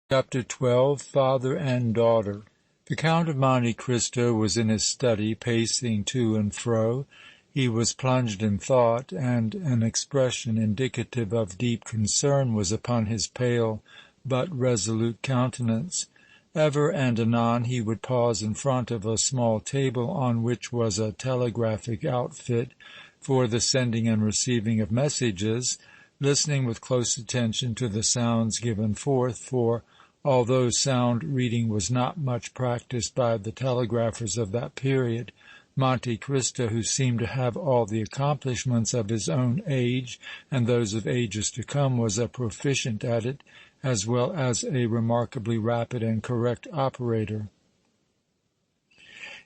Chapter 12. Father and Daughter. The Count of Monte Cristo was in his study, pacing to and fro. He was plunged in thought, and an expression indicative of deep concern was upon his pale but resolute countenance. Ever and anon he would pause in front of a small table on which was a telegraphic outfit for the sending and receiving of messages, listening with close attention to the sounds given forth, for although sound reading was not much practised by the telegraphers of that period, Monte Cristo, who seemed to have all the accomplishments of his own age and those of ages to come, was a proficient at it, as well as a remarkably rapid and correct operator.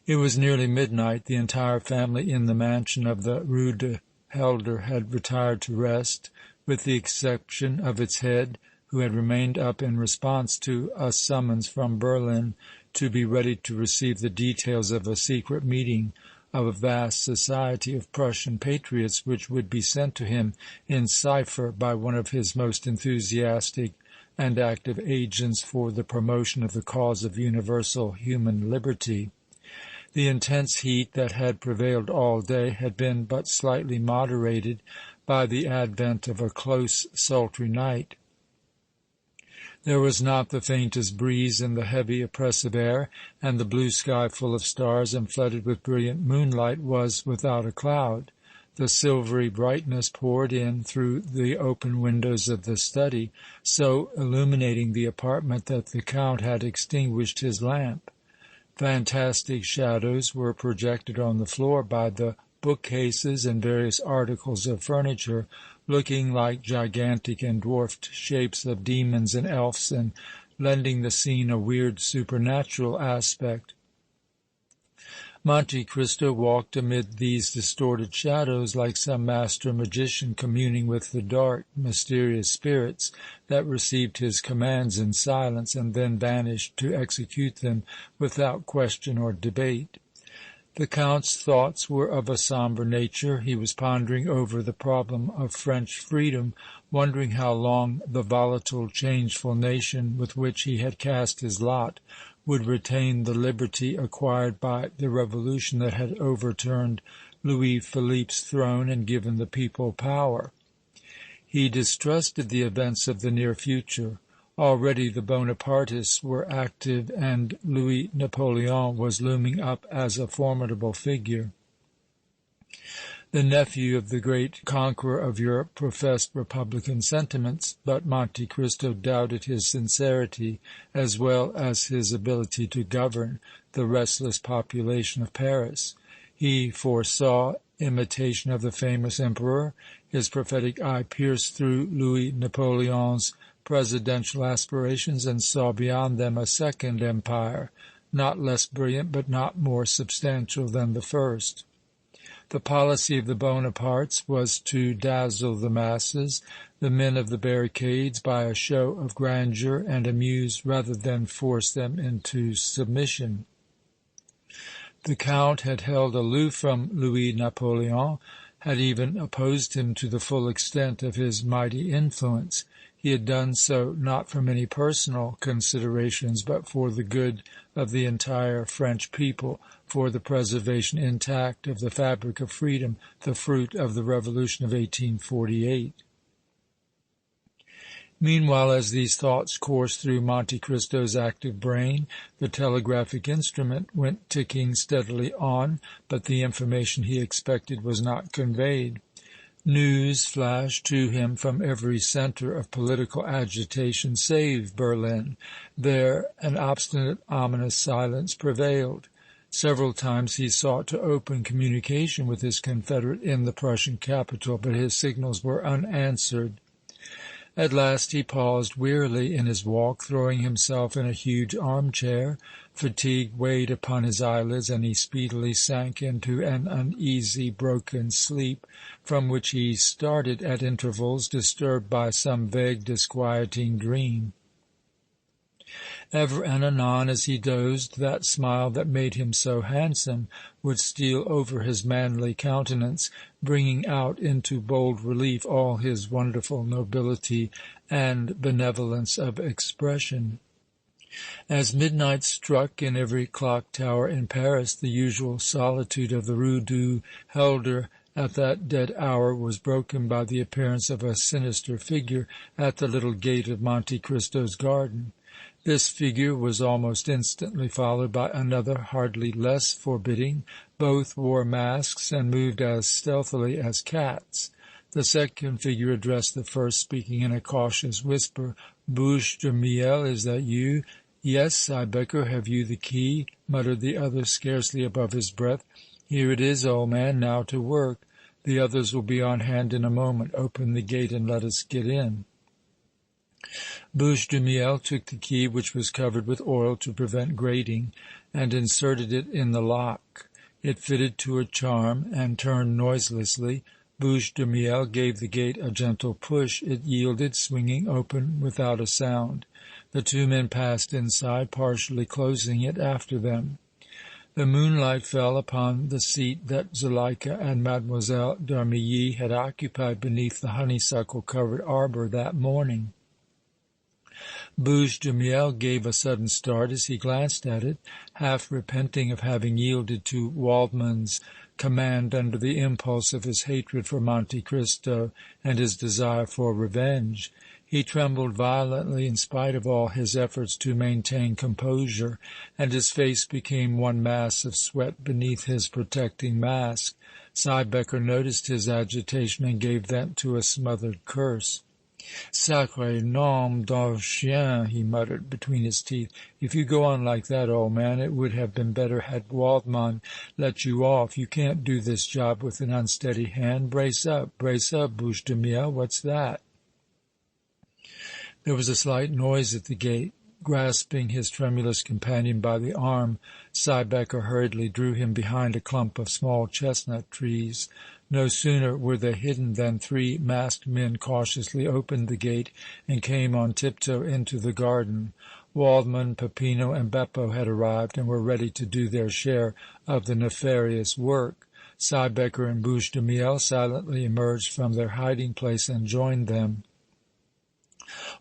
It was nearly midnight. The entire family in the mansion of the Rue de Helder had retired to rest, with the exception of its head, who had remained up in response to a summons from Berlin to be ready to receive the details of a secret meeting of a vast society of Prussian patriots which would be sent to him in cipher by one of his most enthusiastic and active agents for the promotion of the cause of universal human liberty. The intense heat that had prevailed all day had been but slightly moderated by the advent of a close, sultry night. There was not the faintest breeze in the heavy, oppressive air, and the blue sky, full of stars and flooded with brilliant moonlight, was without a cloud. The silvery brightness poured in through the open windows of the study, so illuminating the apartment that the Count had extinguished his lamp. Fantastic shadows were projected on the floor by the bookcases and various articles of furniture, looking like gigantic and dwarfed shapes of demons and elves, and lending the scene a weird supernatural aspect. Monte Cristo walked amid these distorted shadows like some master magician communing with the dark, mysterious spirits that received his commands in silence and then vanished to execute them without question or debate. The Count's thoughts were of a sombre nature. He was pondering over the problem of French freedom, wondering how long the volatile, changeful nation with which he had cast his lot would retain the liberty acquired by the revolution that had overturned Louis Philippe's throne and given the people power. He distrusted the events of the near future. Already the Bonapartists were active, and Louis Napoleon was looming up as a formidable figure. The nephew of the great conqueror of Europe professed republican sentiments, but Monte Cristo doubted his sincerity as well as his ability to govern the restless population of Paris. He foresaw imitation of the famous emperor. His prophetic eye pierced through Louis Napoleon's presidential aspirations and saw beyond them a second empire, not less brilliant but not more substantial than the first. The policy of the Bonapartes was to dazzle the masses, the men of the barricades, by a show of grandeur and amuse rather than force them into submission. The Count had held aloof from Louis Napoleon, had even opposed him to the full extent of his mighty influence. He had done so not from any personal considerations, but for the good of the entire French people, for the preservation intact of the fabric of freedom, the fruit of the Revolution of 1848. Meanwhile, as these thoughts coursed through Monte Cristo's active brain, the telegraphic instrument went ticking steadily on, but the information he expected was not conveyed. News flashed to him from every centre of political agitation save Berlin. There an obstinate, ominous silence prevailed. Several times he sought to open communication with his confederate in the Prussian capital, but his signals were unanswered. At last he paused wearily in his walk, throwing himself in a huge armchair. Fatigue weighed upon his eyelids, and he speedily sank into an uneasy, broken sleep, from which he started at intervals, disturbed by some vague, disquieting dream. Ever and anon, as he dozed, that smile that made him so handsome would steal over his manly countenance, bringing out into bold relief all his wonderful nobility and benevolence of expression. As midnight struck in every clock tower in Paris, the usual solitude of the Rue du Helder at that dead hour was broken by the appearance of a sinister figure at the little gate of Monte Cristo's garden. This figure was almost instantly followed by another hardly less forbidding. Both wore masks and moved as stealthily as cats. The second figure addressed the first, speaking in a cautious whisper. "Bouche de Miel, is that you?" "Yes, Siebecker, have you the key?" muttered the other, scarcely above his breath. "Here it is, old man. Now to work. The others will be on hand in a moment. Open the gate and let us get in." Bouche de Miel took the key, which was covered with oil to prevent grating, and inserted it in the lock. It fitted to a charm and turned noiselessly. Bouche de Miel gave the gate a gentle push. It yielded, swinging open without a sound. The two men passed inside, partially closing it after them. The moonlight fell upon the seat that Zuleika and Mademoiselle d'Armilly had occupied beneath the honeysuckle-covered arbor that morning. Bouche de Miel gave a sudden start as he glanced at it, half repenting of having yielded to Waldmann's command under the impulse of his hatred for Monte Cristo and his desire for revenge. He trembled violently in spite of all his efforts to maintain composure, and his face became one mass of sweat beneath his protecting mask. Siebecker noticed his agitation and gave vent to a smothered curse. "Sacré nom d'un chien!" he muttered between his teeth. "If you go on like that, old man, it would have been better had Waldmann let you off. You can't do this job with an unsteady hand. Brace up, Bouche de Miel. What's that?" There was a slight noise at the gate. Grasping his tremulous companion by the arm, Siebecker hurriedly drew him behind a clump of small chestnut trees. No sooner were they hidden than three masked men cautiously opened the gate and came on tiptoe into the garden. Waldmann, Peppino and Beppo had arrived and were ready to do their share of the nefarious work. Siebecker and Bouche de Miel silently emerged from their hiding place and joined them.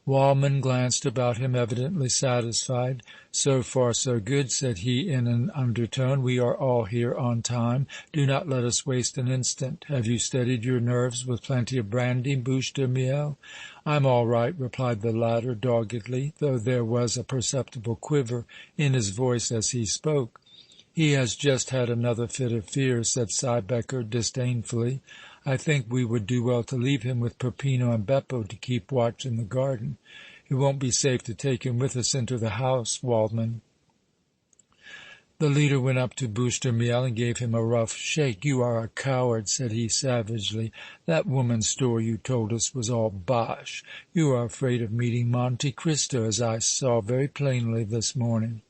Waldmann glanced about him, evidently satisfied. "So far, so good," said he in an undertone. "We are all here on time. Do not let us waste an instant. Have you steadied your nerves with plenty of brandy, Bouche de Miel?" "I'm all right," replied the latter doggedly, though there was a perceptible quiver in his voice as he spoke. "He has just had another fit of fear," said Siebecker disdainfully. "I think we would do well to leave him with Peppino and Beppo to keep watch in the garden. It won't be safe to take him with us into the house, Waldmann." The leader went up to Bouche de Miel and gave him a rough shake. "You are a coward," said he savagely. "That woman's story you told us was all bosh. You are afraid of meeting Monte Cristo, as I saw very plainly this morning."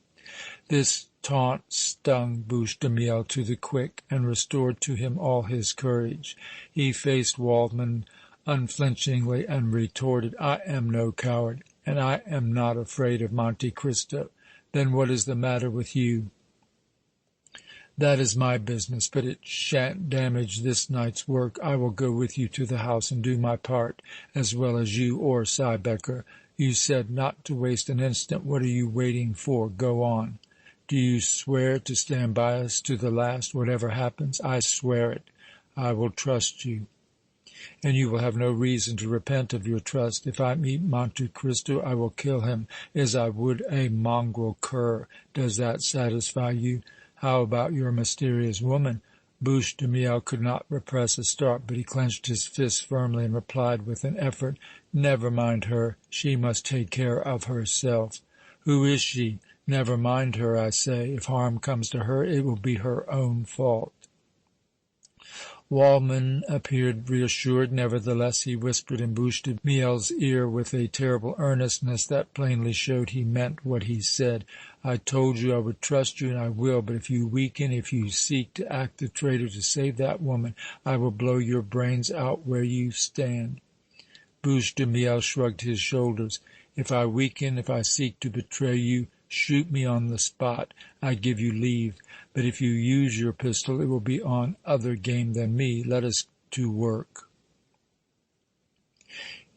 This taunt stung Bouche de Miel to the quick and restored to him all his courage. He faced Waldmann unflinchingly and retorted, "I am no coward, and I am not afraid of Monte Cristo. Then what is the matter with you?" "That is my business, but it shan't damage this night's work. I will go with you to the house and do my part as well as you or Siebecker. You said not to waste an instant. What are you waiting for? Go on." "Do you swear to stand by us to the last, whatever happens?" "I swear it." "I will trust you." "And you will have no reason to repent of your trust. If I meet Monte Cristo, I will kill him as I would a mongrel cur. Does that satisfy you? How about your mysterious woman?" Bouche de Miel could not repress a start, but he clenched his fists firmly and replied with an effort, "Never mind her. She must take care of herself." "Who is she?" "Never mind her, I say. If harm comes to her, it will be her own fault." Waldmann appeared reassured. Nevertheless, he whispered in Bouche de Miel's ear with a terrible earnestness that plainly showed he meant what he said. "I told you I would trust you, and I will, but if you weaken, if you seek to act the traitor to save that woman, I will blow your brains out where you stand." Bouche de Miel shrugged his shoulders. "If I weaken, if I seek to betray you, shoot me on the spot. I give you leave. But if you use your pistol, it will be on other game than me. Let us to work."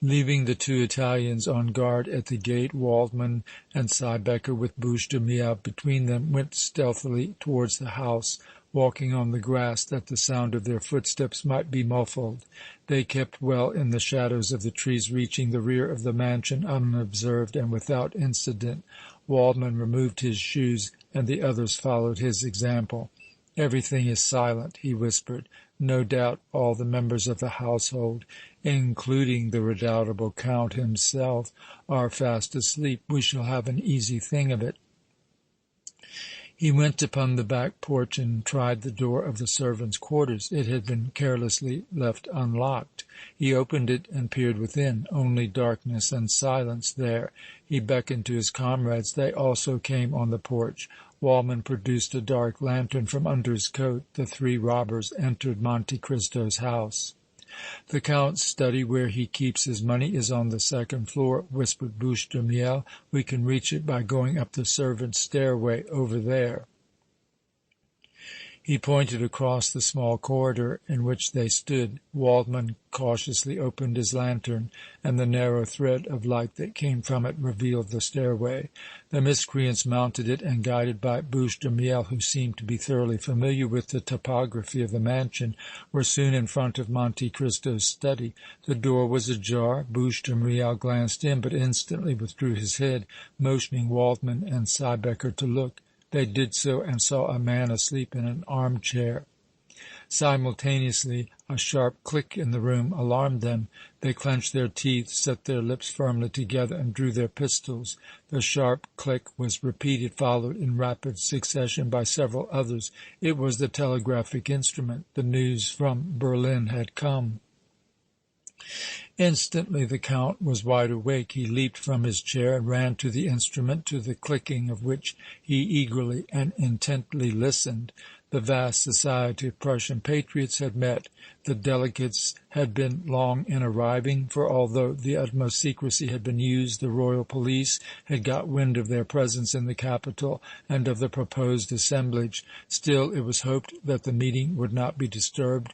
Leaving the two Italians on guard at the gate, Waldmann and Siebecker, with Bouche de Miel between them, went stealthily towards the house, walking on the grass that the sound of their footsteps might be muffled. They kept well in the shadows of the trees, reaching the rear of the mansion unobserved and without incident. Waldmann removed his shoes, and the others followed his example. "Everything is silent," he whispered. "No doubt all the members of the household, including the redoubtable Count himself, are fast asleep. We shall have an easy thing of it." He went upon the back porch and tried the door of the servants' quarters. It had been carelessly left unlocked. He opened it and peered within. Only darkness and silence there. He beckoned to his comrades. They also came on the porch. Waldmann produced a dark lantern from under his coat. The three robbers entered Monte Cristo's house. "The Count's study, where he keeps his money, is on the second floor," whispered Bouche de Miel. "We can reach it by going up the servants' stairway over there." He pointed across the small corridor in which they stood. Waldmann cautiously opened his lantern, and the narrow thread of light that came from it revealed the stairway. The miscreants mounted it, and, guided by Bouche de Miel, who seemed to be thoroughly familiar with the topography of the mansion, were soon in front of Monte Cristo's study. The door was ajar. Bouche de Miel glanced in, but instantly withdrew his head, motioning Waldmann and Siebecker to look. They did so and saw a man asleep in an armchair. Simultaneously, a sharp click in the room alarmed them. They clenched their teeth, set their lips firmly together, and drew their pistols. The sharp click was repeated, followed in rapid succession by several others. It was the telegraphic instrument. The news from Berlin had come. Instantly the Count was wide awake. He leaped from his chair and ran to the instrument, to the clicking of which he eagerly and intently listened. The vast society of Prussian patriots had met. The delegates had been long in arriving, for although the utmost secrecy had been used, the royal police had got wind of their presence in the capital and of the proposed assemblage. Still, it was hoped that the meeting would not be disturbed,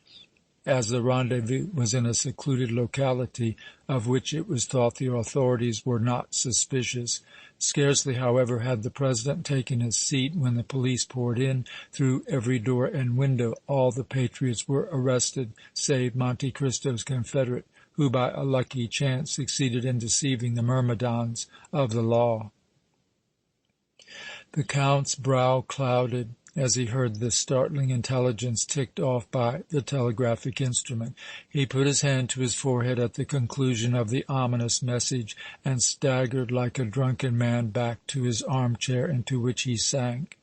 as the rendezvous was in a secluded locality of which it was thought the authorities were not suspicious. Scarcely, however, had the President taken his seat when the police poured in through every door and window. All the patriots were arrested, save Monte Cristo's confederate, who by a lucky chance succeeded in deceiving the myrmidons of the law. The Count's brow clouded as he heard this startling intelligence ticked off by the telegraphic instrument. He put his hand to his forehead at the conclusion of the ominous message and staggered like a drunken man back to his armchair, into which he sank.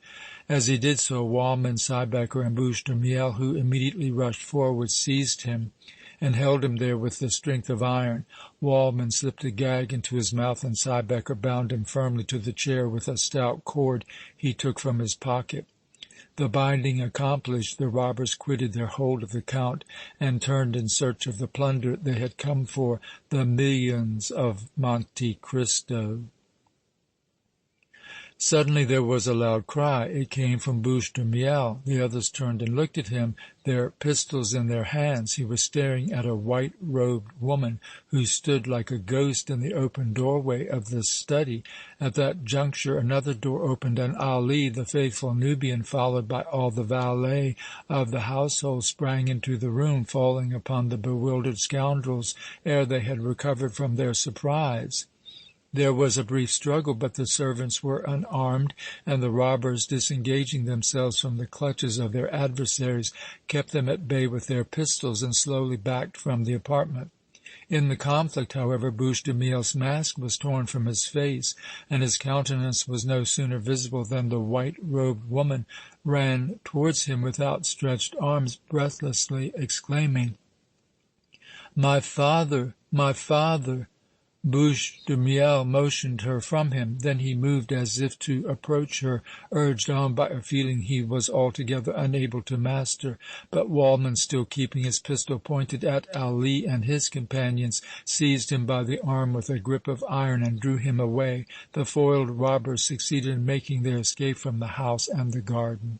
As he did so, Waldmann, Siebecker, and Bouche de Miel, who immediately rushed forward, seized him and held him there with the strength of iron. Waldmann slipped a gag into his mouth, and Siebecker bound him firmly to the chair with a stout cord he took from his pocket. The binding accomplished, the robbers quitted their hold of the Count and turned in search of the plunder they had come for, the millions of Monte Cristo. Suddenly there was a loud cry. It came from Bouche de Miel. The others turned and looked at him, their pistols in their hands. He was staring at a white-robed woman who stood like a ghost in the open doorway of the study. At that juncture another door opened, and Ali, the faithful Nubian, followed by all the valets of the household, sprang into the room, falling upon the bewildered scoundrels ere they had recovered from their surprise. There was a brief struggle, but the servants were unarmed, and the robbers, disengaging themselves from the clutches of their adversaries, kept them at bay with their pistols and slowly backed from the apartment. In the conflict, however, Bouche de Miel's mask was torn from his face, and his countenance was no sooner visible than the white-robed woman ran towards him with outstretched arms, breathlessly exclaiming, "My father! My father!" Bouche de Miel motioned her from him. Then he moved as if to approach her, urged on by a feeling he was altogether unable to master. But Waldmann, still keeping his pistol pointed at Ali and his companions, seized him by the arm with a grip of iron and drew him away. The foiled robbers succeeded in making their escape from the house and the garden.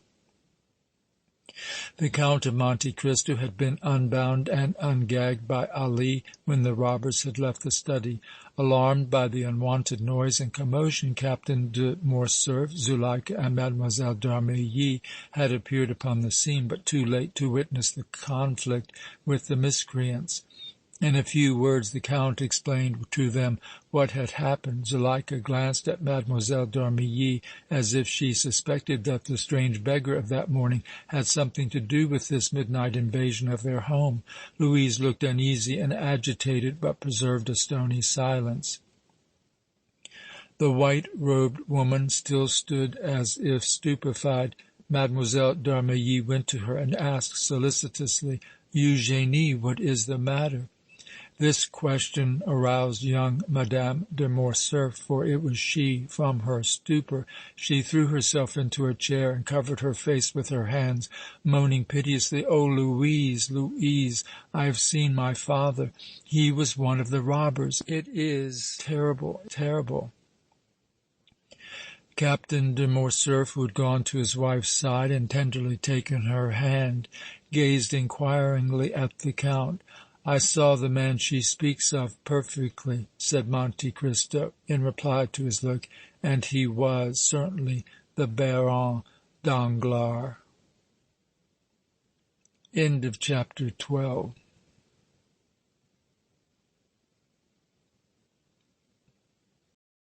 The Count of Monte Cristo had been unbound and ungagged by Ali when the robbers had left the study. Alarmed by the unwonted noise and commotion, Captain de Morcerf, Zuleika and Mlle. d'Armilly had appeared upon the scene, but too late to witness the conflict with the miscreants. In a few words the Count explained to them what had happened. Zuleika glanced at Mlle. d'Armilly as if she suspected that the strange beggar of that morning had something to do with this midnight invasion of their home. Louise looked uneasy and agitated, but preserved a stony silence. The white-robed woman still stood as if stupefied. Mlle. d'Armilly went to her and asked solicitously, "Eugénie, what is the matter?" This question aroused young Madame de Morcerf, for it was she. From her stupor she threw herself into a chair and covered her face with her hands, moaning piteously, "Oh, Louise, Louise, I have seen my father! He was one of the robbers! It is terrible, terrible!" Captain de Morcerf, who had gone to his wife's side and tenderly taken her hand, gazed inquiringly at the Count. "I saw the man she speaks of perfectly," said Monte Cristo in reply to his look, "and he was certainly the Baron Danglars." CHAPter 13